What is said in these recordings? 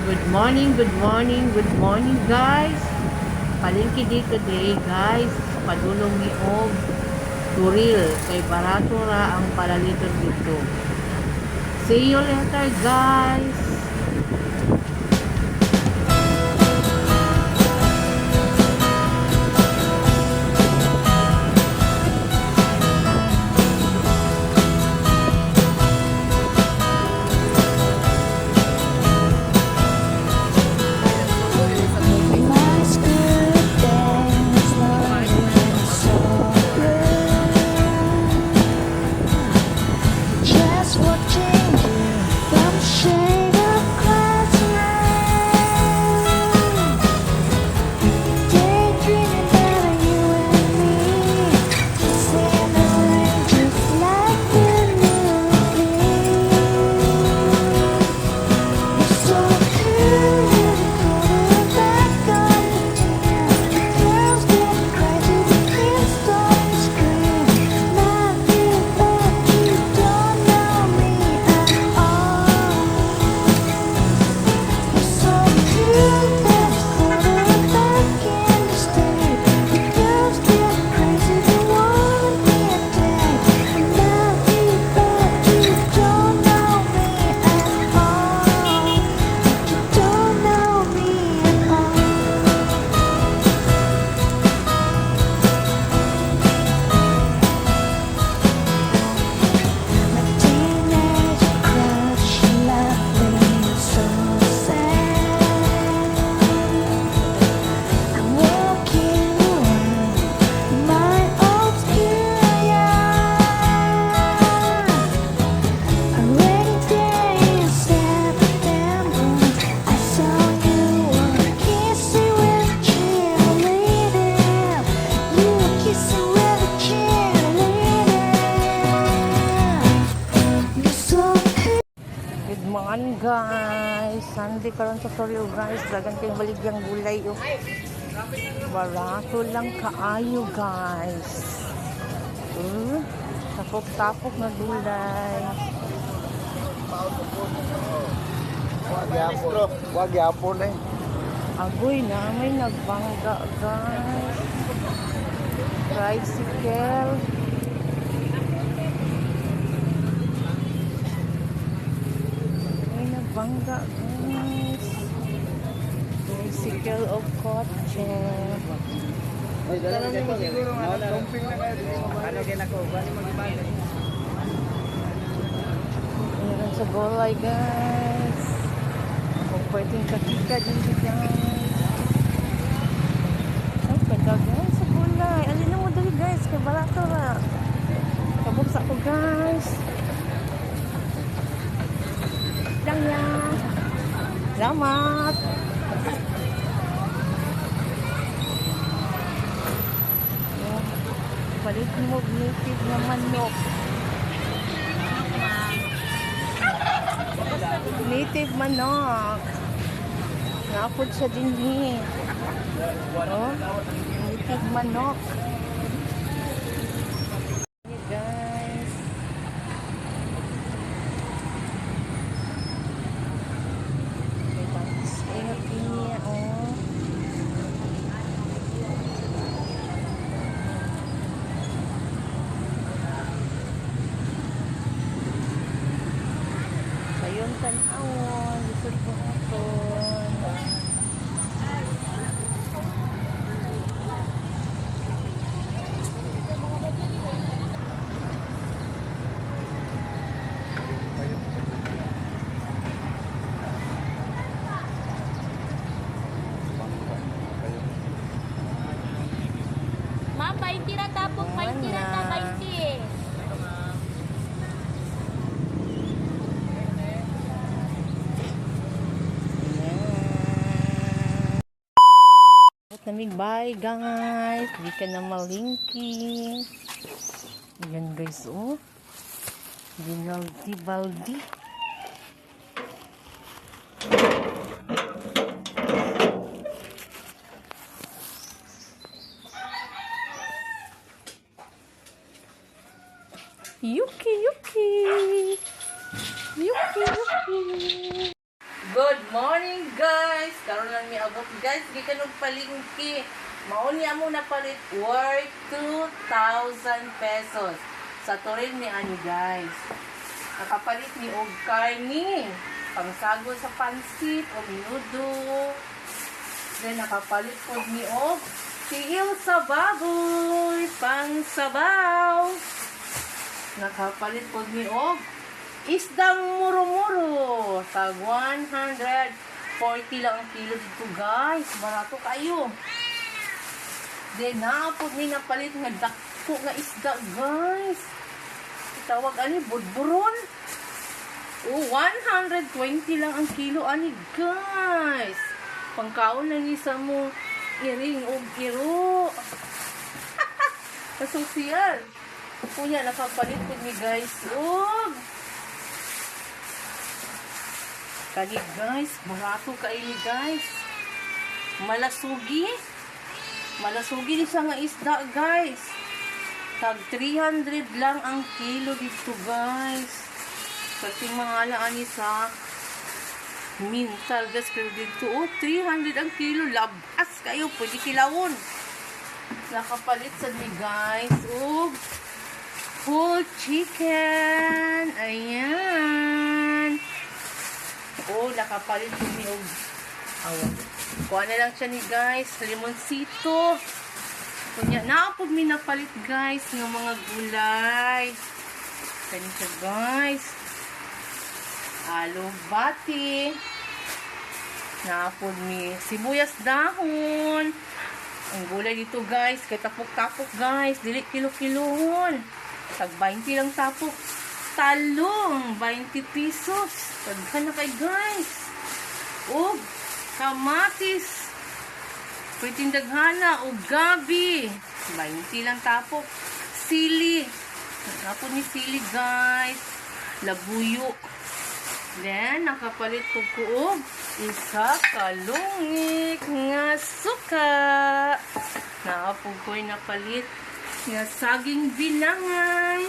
Good morning, good morning guys. Palengke day today guys. Sa padulong ni Og Turil kay barato ra ang palaliton dito. See you later guys. Morning guys, Sunday karon sa Torrio guys, dagan kayong baligyang gulay oh. Barato lang kaayo guys. Tapok-tapok na gulay. Wag yapon eh. Agoy na may nagbangga guys. Tricycle. Bangga guys. Tricycle of kotse. Meron sa gulay guys. Kung pwedeng kakika din guys. Ay, kadagan sa gulay. Alin mo dali guys. Kaya barato ra. Kabuksa ko guys. Lang yan. Salamat. Palit mo native na manok. Native manok. Napod siya din eh. Oh, native manok. Guys. Sayon tanawon, lisod po aton. Ma'am, 20 na tapos, 20 na ta, 20. Namig bye guys. Di ka na malingki. Ayan guys oh. Baldi. Yuki, yuki. Yuki, yuki. Good morning, guys. karon lang mi abot guys, gikan og palingki. Mao niya mo napalit worth 2,000 pesos. Sa Toril ni ani guys. Nakapalit ni og karni, pangsagol sa pansit o minudo. Then nakapalit po ni og tiil sa baboy, pangsabaw. Nakapalit po ni og isdang muro-muro. Tag 140 lang ang kilo dito guys. Barato kayo. Then naapod ni napalit nga dako nga isda guys. Tawag ani budburon. 120 lang ang kilo ani guys. Pangkaon lang isa mo iring og iro. Kasosyal. Kuya nakapalit po ni guys. Kani guys, barato kaili guys. Malasugi. Malasugi ni siya nga isda guys. Tag 300 lang ang kilo dito guys. Kasi mga ani sa mintal guys. Pero dito 300 ang kilo. Labas kayo. Pwede kilawon. Nakapalit sa ni guys. Whole chicken. Ayan. Nakapalit po ni kuha na lang siya ni guys. Limonsito. Kunya, naapod mi napalit guys ng mga gulay. Kani siya guys. Alubati. Naapod mi sibuyas dahon. Ang gulay dito guys, kay tapok-tapok guys. Dili kilo-kilohon. Tag 20 lang tapok. Talong, 20 pesos. Taghan na kay guys. Kamatis. Pwedeng daghana o gabi. 20 lang tapok. Sili. Tapos ni sili guys. Labuyo. Then, nakapalit ko isa kalungik nga suka. Naapog ko'y napalit nga saging bilangay.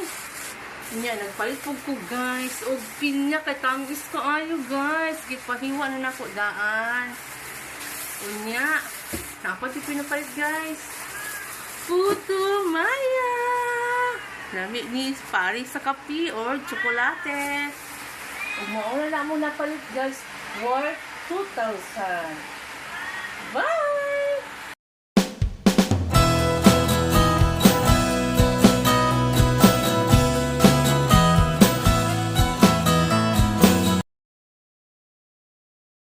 Nya, nagpalit po ko guys. O pinya kay tangis ko ayo guys. Gipahiwa na nako daan. Unya. Dapat yung pinapalit guys. Puto Maya. Lamig ni pari sa kape or tsokolate. Huwag mauna na mo napalit guys. Worth 2,000. Bye!